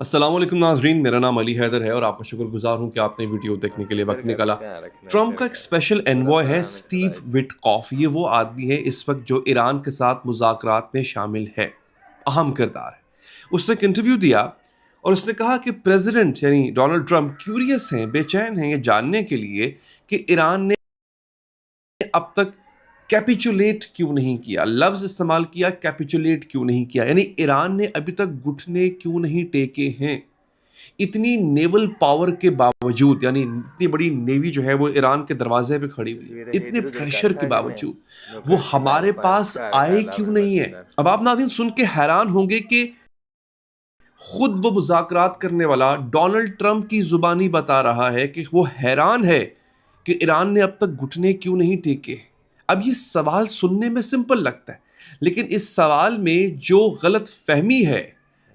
अस्सलाम वालेकुम नाज़रीन, मेरा नाम अली हैदर है और आपका शुक्रगुजार हूं कि आपने वीडियो देखने के लिए वक्त निकाला। ट्रंप का एक स्पेशल एनवॉय है स्टीव विटकॉफ। ये वो आदमी है इस वक्त जो ईरान के साथ मुज़ाकरात में शामिल है, अहम किरदार है। उसने एक इंटरव्यू दिया और उसने कहा कि प्रेसिडेंट यानी डोनाल्ड ट्रंप क्यूरियस हैं, बेचैन हैं ये जानने के लिए कि ईरान ने अब तक कैपिचुलेट क्यों नहीं किया। लफ्ज इस्तेमाल किया, कैपिचुलेट क्यों नहीं किया, यानी ईरान ने अभी तक घुटने क्यों नहीं टेके हैं। इतनी नेवल पावर के बावजूद, यानी इतनी बड़ी नेवी जो है वो ईरान के दरवाजे पे खड़ी हुई है, इतने प्रेशर के बावजूद वो हमारे पास आए क्यों नहीं है। अब आप नाज़रीन सुन के हैरान होंगे कि खुद वो मुज़ाकरात करने वाला डोनाल्ड ट्रंप की जुबानी बता रहा है कि वो हैरान है कि ईरान ने अब तक घुटने क्यों नहीं टेके। अब ये सवाल सुनने में सिंपल लगता है, लेकिन इस सवाल में जो गलत फहमी है,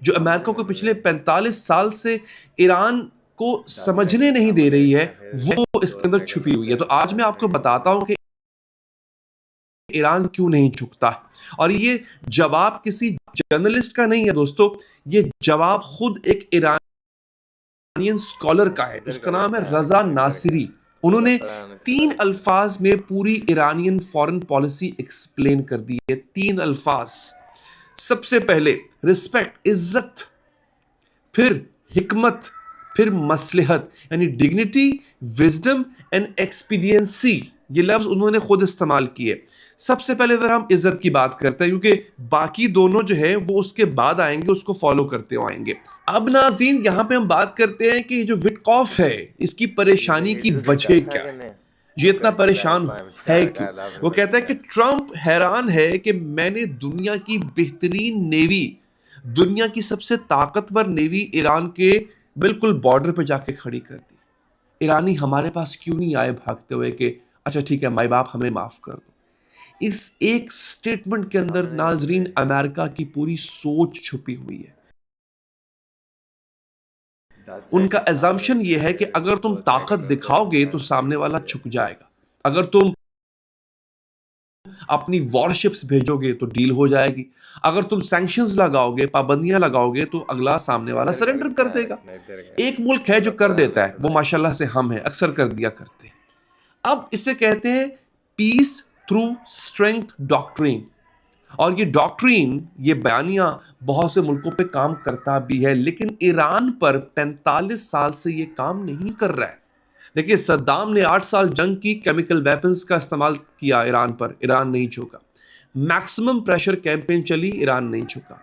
जो अमेरिका को पिछले 45 साल से ईरान को समझने नहीं दे रही है, वो इसके अंदर छुपी हुई है। तो आज मैं आपको बताता हूं कि ईरान क्यों नहीं झुकता। और ये जवाब किसी जर्नलिस्ट का नहीं है दोस्तों, ये जवाब खुद एक ईरानियन स्कॉलर का है। उसका नाम है रजा नासिरी। उन्होंने 3 अल्फाज में पूरी ईरानियन फॉरेन पॉलिसी एक्सप्लेन कर दी है। 3 अल्फाज। सबसे पहले रिस्पेक्ट, इज्जत, फिर हिकमत, फिर मसलहत, यानी डिग्निटी, विजडम एंड एक्सपीडियंसी। ये लफ्ज उन्होंने खुद इस्तेमाल किए। सबसे पहले अगर हम इज्जत की बात करते हैं, क्योंकि बाकी दोनों जो है वो उसके बाद आएंगे, उसको फॉलो करते हुए आएंगे। अब नाज़रीन यहां पे हम बात करते हैं कि जो विटकॉफ है इसकी परेशानी की वजह क्या है, ये इतना परेशान है क्यों। वो कहता है कि ट्रंप हैरान है कि मैंने दुनिया की बेहतरीन नेवी, दुनिया की सबसे ताकतवर नेवी ईरान के बिल्कुल बॉर्डर पे जाके खड़ी कर दी। ईरानी हमारे पास क्यों नहीं आए भागते हुए कि अच्छा ठीक है माई बाप हमें माफ कर दो। इस एक स्टेटमेंट के अंदर नाजरीन अमेरिका की पूरी सोच छुपी हुई है। उनका एजम्पशन यह है कि अगर तुम ताकत दिखाओगे तो सामने वाला झुक जाएगा, अगर तुम अपनी वॉरशिप्स भेजोगे तो डील हो जाएगी, अगर तुम सैंक्शंस लगाओगे, पाबंदियां लगाओगे तो अगला सामने वाला सरेंडर कर देगा। एक मुल्क है जो कर देता है, वो माशाल्लाह से हम हैं, अक्सर कर दिया करते हैं। अब इसे कहते हैं पीस थ्रू स्ट्रेंथ डॉक्ट्रिन। और ये डॉक्ट्रिन, ये बयानियां बहुत से मुल्कों पे काम करता भी है, लेकिन ईरान पर 45 साल से ये काम नहीं कर रहा है। देखिए सद्दाम ने 8 साल जंग की, केमिकल वेपन्स का इस्तेमाल किया ईरान पर, ईरान नहीं झुका। मैक्सिमम प्रेशर कैंपेन चली, ईरान नहीं झुका।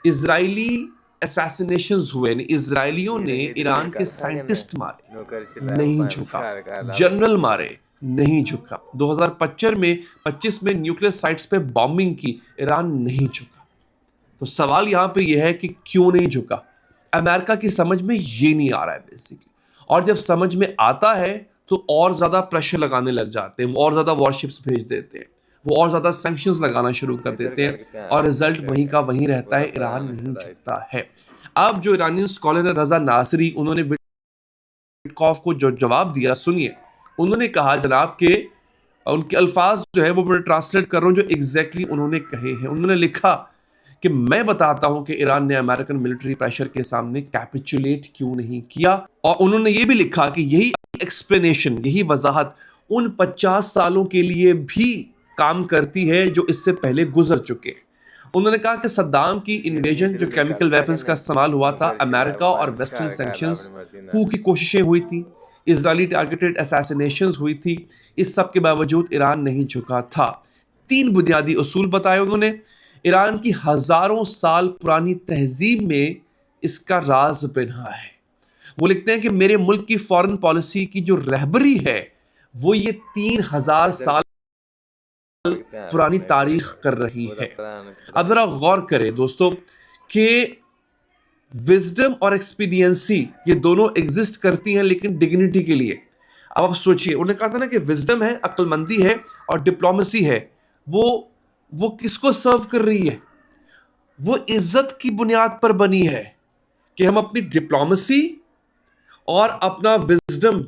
इजरायली असैसिनेशंस हुए, इजरायलियों ने ईरान के साइंटिस्ट मारे, नहीं झुका। जनरल मारे, नहीं झुका। 2025 में न्यूक्लियर साइट्स पे बॉम्बिंग की, ईरान नहीं झुका। तो सवाल यहां पे यह है कि क्यों नहीं झुका। अमेरिका की समझ में ये नहीं आ रहा है बेसिकली। और जब समझ में आता है तो और ज्यादा प्रेशर लगाने लग जाते हैं, वो और ज्यादा वॉरशिप्स भेज देते हैं, वो और ज्यादा सैंक्शंस लगाना शुरू कर देते हैं, और रिजल्ट वहीं का वहीं रहता है, ईरान नहीं झुकता है। अब जो ईरानी स्कॉलर है रजा नासिरी, उन्होंने विटकॉफ को जो जवाब दिया सुनिए। उन्होंने कहा जनाब के, उनके अल्फाज जो है वो मैं ट्रांसलेट कर रहा हूं जो एग्जैक्टली उन्होंने कहे हैं। उन्होंने लिखा कि मैं बताता हूं कि ईरान ने अमेरिकन मिलिट्री प्रेशर के सामने कैपिचुलेट क्यों नहीं किया। और उन्होंने ये भी लिखा कि यही एक्सप्लेनेशन, यही वजाहत उन 50 सालों के लिए भी काम करती है जो इससे पहले गुजर चुके हैं। उन्होंने कहा कि सद्दाम की इन्वेजन, जो केमिकल वेपन्स का इस्तेमाल हुआ था, अमेरिका और वेस्टर्न सैंक्शंस कू की कोशिशें हुई थी, इजरायली टारगेटेड असैसिनेशंस हुई थी, इस सब के बावजूद ईरान नहीं झुका था। 3 बुनियादी उसूल बताए उन्होंने। ईरान की हजारों साल पुरानी तहजीब में इसका राज पिन्हा है। वो लिखते हैं कि मेरे मुल्क की फॉरेन पॉलिसी की जो रहबरी है वो ये 3000 साल पुरानी तारीख कर रही है। अब जरा गौर करें दोस्तों कि विजडम और एक्सपीडियंसी ये दोनों एग्जिस्ट करती हैं, लेकिन डिग्निटी के लिए। अब आप सोचिए, उन्होंने कहा था ना कि विजडम है, अक्लमंदी है, और डिप्लोमेसी है, वो किसको सर्व कर रही है? वो इज्जत की बुनियाद पर बनी है कि हम अपनी डिप्लोमेसी और अपना विजडम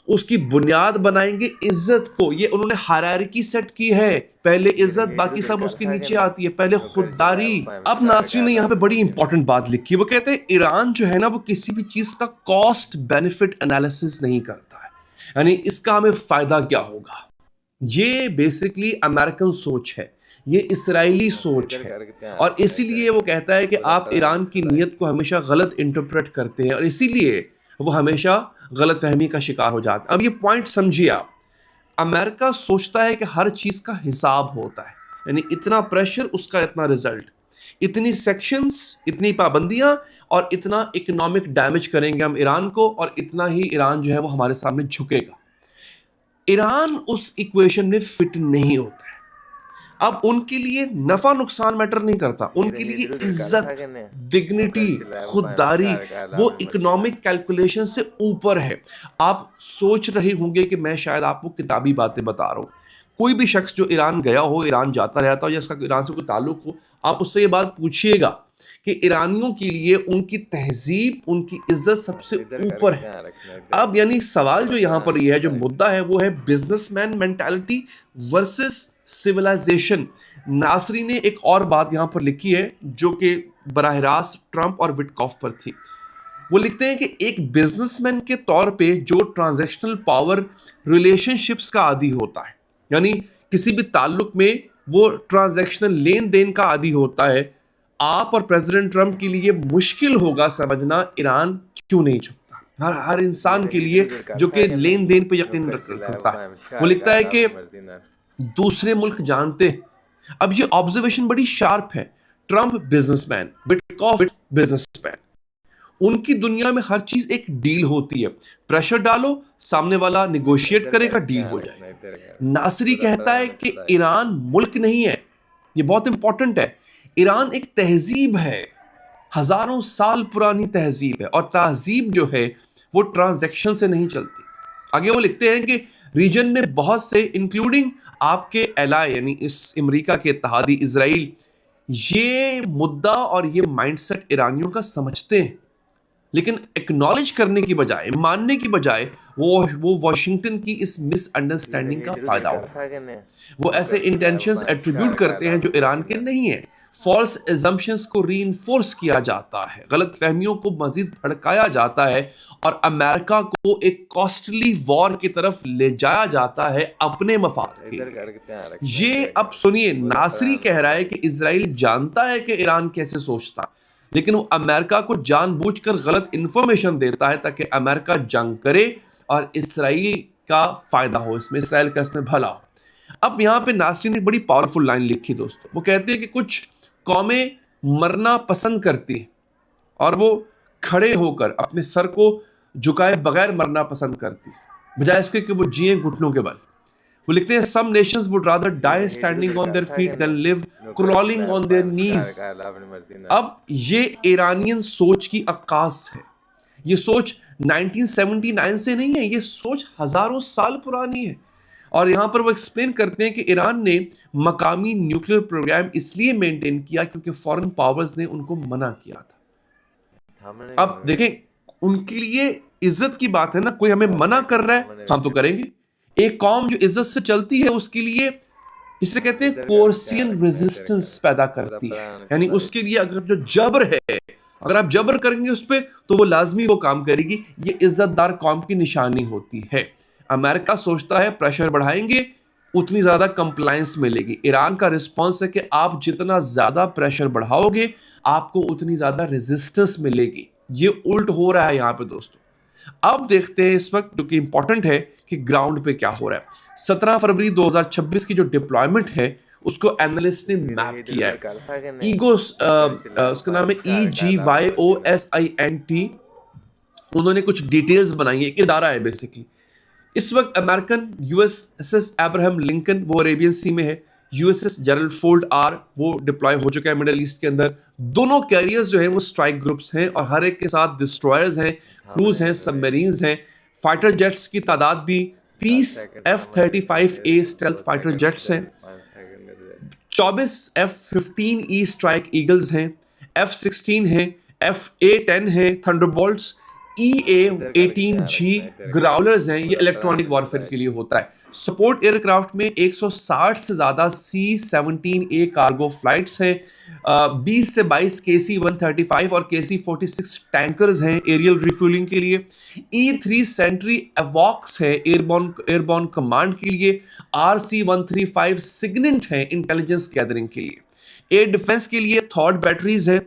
उसकी बुनियाद बनाएंगे इज्जत को। ये उन्होंने हायरार्की सेट की है, पहले इज्जत बाकी सब उसके नीचे आती है, पहले खुददारी। अब नासरी ने यहाँ पे बड़ी इंपॉर्टेंट बात लिखी, वो कहते हैं ईरान जो है ना वो किसी भी चीज का कॉस्ट बेनिफिट एनालिसिस नहीं करता है, यानी इसका हमें फायदा क्या होगा। ये बेसिकली अमेरिकन सोच है, ये इस्राएली सोच है, और इसीलिए वो कहता है कि आप ईरान की नीयत को हमेशा गलत इंटरप्रेट करते हैं और इसीलिए वो हमेशा गलत फहमी का शिकार हो जाता है। अब ये पॉइंट समझिए आप, अमेरिका सोचता है कि हर चीज का हिसाब होता है, यानी इतना प्रेशर उसका इतना रिजल्ट, इतनी सेक्शंस, इतनी पाबंदियां और इतना इकोनॉमिक डैमेज करेंगे हम ईरान को, और इतना ही ईरान जो है वो हमारे सामने झुकेगा। ईरान उस इक्वेशन में फिट नहीं होता है। अब उनके लिए नफा नुकसान मैटर नहीं करता, उनके लिए इज्जत, डिग्निटी, खुददारी वो इकोनॉमिक कैलकुलेशन से ऊपर है। आप सोच रहे होंगे कि मैं शायद आपको किताबी बातें बता रहा हूं, कोई भी शख्स जो ईरान गया हो, ईरान जाता रहता हो या इसका ईरान से कोई ताल्लुक हो, आप उससे ये बात पूछिएगा कि ईरानियों के लिए उनकी तहजीब, उनकी इज्जत सबसे ऊपर है। अब यानी सवाल जो यहाँ पर ये है, जो मुद्दा है वो है बिजनेसमैन मेंटालिटी वर्सेस सिविलाइजेशन। नासरी ने एक और बात यहाँ पर लिखी है जो कि बराह रास्त ट्रंप और विटकॉफ पर थी। वो लिखते हैं कि एक बिजनेसमैन के तौर पे जो ट्रांजैक्शनल पावर रिलेशनशिप्स का आदी होता है, यानी किसी भी ताल्लुक में वो ट्रांजैक्शनल लेन देन का आदी होता है, आप और प्रेसिडेंट ट्रंप के लिए मुश्किल होगा समझना ईरान क्यों नहीं झुकता। हर इंसान के लिए जो कि लेन देन पे यकीन करता है। वो लिखता है कि दूसरे मुल्क जानते हैं, अब ये ऑब्जर्वेशन बड़ी शार्प है, ट्रंप बिजनेसमैन, विटकॉफ बिजनेसमैन, उनकी दुनिया में हर चीज एक डील होती है, प्रेशर डालो, सामने वाला निगोशिएट करेगा, डील हो जाएगा। नासरी कहता है कि ईरान मुल्क नहीं है, ये बहुत इंपॉर्टेंट है, ईरान एक तहजीब है, हजारों साल पुरानी तहजीब है, और तहजीब जो है वो ट्रांजैक्शन से नहीं चलती। आगे वो लिखते हैं कि रीजन में बहुत से इंक्लूडिंग आपके एलाय यानी इस अमेरिका के इत्तेहादी इजराइल, ये मुद्दा और ये माइंडसेट ईरानियों का समझते हैं, लेकिन एक्नॉलेज करने की बजाय, मानने की बजाय वो वॉशिंगटन की इस मिसअंडरस्टैंडिंग का फायदा उठाते, वो ऐसे इंटेंशंस एट्रीब्यूट करते हैं जो ईरान के नहीं है। फॉल्स एजम्पशंस को रीइंफोर्स किया जाता है, गलत फहमियों को मजीद भड़काया जाता है, और अमेरिका को एक कॉस्टली वॉर की तरफ ले जाया जाता है अपने मफाद के लिए। ये अब सुनिए, नासरी कह रहा है कि इजराइल जानता है कि ईरान कैसे सोचता, लेकिन वो अमेरिका को जानबूझकर गलत इंफॉर्मेशन देता है ताकि अमेरिका जंग करे और इसराइल का फायदा हो, इसमें इसराइल का इसमें भला हो। अब यहाँ पे नासरी ने बड़ी पावरफुल लाइन लिखी दोस्तों, वो कहते हैं कि कुछ कौमें मरना पसंद करती हैं और वो खड़े होकर अपने सर को झुकाए बगैर मरना पसंद करती है, बजाय इसके कि वो जिए घुटनों के बल। वो लिखते हैं some nations would rather die standing on their feet than live crawling on their knees. अब ये ईरानियन सोच की अक्कास है, ये सोच 1979 से नहीं है, ये सोच हजारों साल पुरानी है। और यहाँ पर वो एक्सप्लेन करते हैं कि ईरान ने मकामी न्यूक्लियर प्रोग्राम इसलिए मेंटेन किया क्योंकि फॉरेन पावर्स ने उनको मना किया था। अब देखें, उनके लिए इज्जत की बात है ना, कोई हमें मना कर रहा है हम तो करेंगे। एक कौम जो इज्जत से चलती है उसके लिए, इसे कहते हैं कोर्सियन रेजिस्टेंस पैदा करती है, यानी उसके लिए अगर जो जबर है, अगर आप जबर करेंगे उस पर तो वो लाजमी वो काम करेगी। ये इज्जतदार कौम की निशानी होती है। अमेरिका सोचता है प्रेशर बढ़ाएंगे उतनी ज्यादा कंप्लायंस मिलेगी। ईरान का रिस्पॉन्स है कि आप जितना ज्यादा प्रेशर बढ़ाओगे आपको उतनी ज्यादा रेजिस्टेंस मिलेगी। ये उल्ट हो रहा है यहाँ पे दोस्तों। अब देखते हैं इस वक्त, जो कि इंपॉर्टेंट है, कि ग्राउंड पे क्या हो रहा है। 17 फरवरी 2026 की जो डिप्लॉयमेंट है उसको एनालिस्ट ने मैप किया है। उसका नाम है EGYOSINT। उन्होंने कुछ डिटेल्स बनाई है, एक इदारा है बेसिकली। इस वक्त अमेरिकन USS अब्राहम लिंकन वो अरेबियन सी में है, USS जेरल्ड फोर्ड R वो डिप्लॉय हो चुका है मिडिल ईस्ट के अंदर। दोनों कैरियर्स जो हैं वो स्ट्राइक ग्रुप्स हैं और हर एक के साथ डिस्ट्रॉयर्स हैं, क्रूज हैं, सबमरीन्स हैं। फाइटर जेट्स की तादाद भी 30 F-35A स्टेल्थ फाइटर जेट्स हैं, 24 F-15E स्ट्राइक ईगल्स हैं, F-16 हैं, F-A-10 हैं थंडरबोल्ट्स, EA-18G ग्राउलर्स हैं, ये इलेक्ट्रॉनिक वॉरफेयर के लिए होता है। सपोर्ट एयरक्राफ्ट में 160 से ज़्यादा C-17A कार्गो फ्लाइट्स हैं, 20 से 22 KC-135 और KC-46 टैंकर्स हैं एरियल रिफ्यूलिंग के लिए। E-3 सेंट्री एवॉक्स है एयरबॉर्न कमांड के लिए। RC-135 सिग्नेंट है इंटेलिजेंस गैदरिंग के लिए। एयर डिफेंस के लिए थॉड बैटरीज है,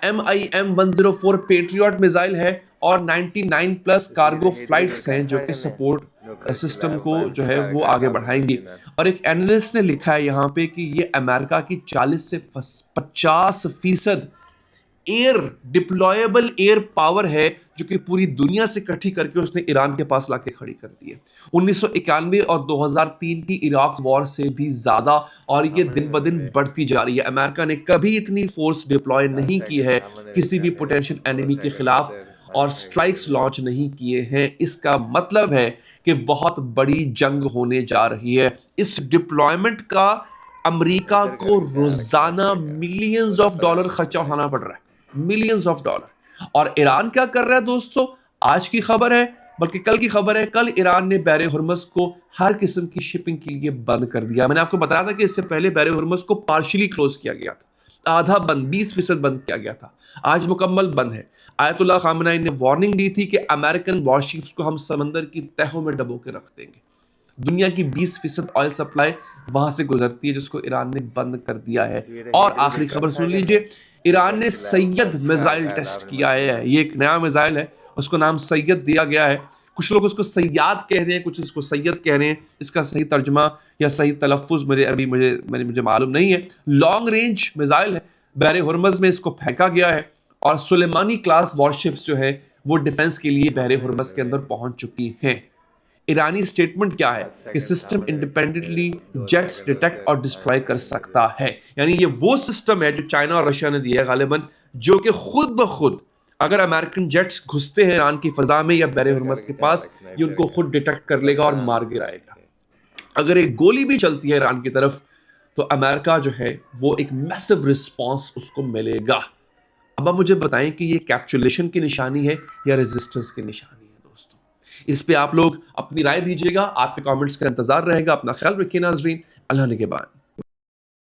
MIM-104 पेट्रियट मिसाइल है और 99 प्लस कार्गो फ्लाइट्स हैं जो कि सपोर्ट सिस्टम को जो है वो आगे बढ़ाएंगी। और एक एनालिस्ट ने लिखा है यहाँ पे कि ये अमेरिका की 40 से 50% एयर डिप्लॉयबल एयर पावर है जो कि पूरी दुनिया से इकट्ठी करके उसने ईरान के पास लाके खड़ी कर दी है। 1991 और 2003 की इराक वॉर से भी ज्यादा, और ये दिन ब दिन बढ़ती जा रही है। अमेरिका ने कभी इतनी फोर्स डिप्लॉय नहीं की है किसी भी पोटेंशियल एनिमी के खिलाफ, और स्ट्राइक्स लॉन्च नहीं किए हैं। इसका मतलब है कि बहुत बड़ी जंग होने जा रही है। इस डिप्लॉयमेंट का अमेरिका को रोजाना मिलियंस ऑफ डॉलर खर्चा उठाना पड़ रहा है, मिलियंस ऑफ डॉलर। और ईरान क्या कर रहा है दोस्तों, आज की खबर है, बल्कि कल की खबर है। कल ईरान ने बहरे हुर्मुज़ को हर किस्म की शिपिंग के लिए बंद कर दिया। मैंने आपको बताया था कि इससे पहले बहरे हुर्मुज़ को पार्शियली क्लोज किया गया था, आधा बंद, 20% बंद किया गया था, आज मुकम्मल बंद है। आयतुल्लाह खामेनी ने वार्निंग दी थी कि अमेरिकन वॉरशिप्स को हम समंदर की तहों में डबो के रख देंगे। दुनिया की 20% ऑयल सप्लाई वहां से गुजरती है, जिसको ईरान ने बंद कर दिया है। और आखिरी खबर सुन लीजिए, ईरान ने सैयद मिसाइल टेस्ट किया है। ये एक नया मिसाइल है, उसको नाम सैयद दिया गया है। कुछ लोग उसको सैयाद कह रहे हैं, कुछ उसको सैयद कह रहे हैं। इसका सही तर्जुमा या सही तलफ़ुज़ मुझे मालूम नहीं है। लॉन्ग रेंज मिसाइल है, बहरे हुर्मुज़ में इसको फेंका गया है, और सुलेमानी क्लास वॉरशिप्स जो है वो डिफेंस के लिए बहरे हुर्मुज़ के अंदर पहुंच चुकी हैं। ईरानी स्टेटमेंट क्या है कि सिस्टम इंडिपेंडेंटली जेट्स डिटेक्ट और डिस्ट्रॉय कर सकता है। यानी ये वो सिस्टम है जो चाइना और रशिया ने दिया है गालिबन, जो कि खुद ब खुद अगर अमेरिकन जेट्स घुसते हैं ईरान की फजा में या बहरे हुर्मुज़ के पास, ये उनको खुद डिटेक्ट कर लेगा और मार गिराएगा। अगर एक गोली भी चलती है ईरान की तरफ तो अमेरिका जो है वो एक मैसिव रिस्पॉन्स उसको मिलेगा। अब आप मुझे बताएं कि ये कैप्चुलेशन की निशानी है या रेजिस्टेंस की निशानी है दोस्तों। इस पे आप लोग अपनी राय दीजिएगा, आपके कमेंट्स का इंतजार रहेगा। अपना ख्याल रखिए नाजरीन, अल्लाह निगहबान।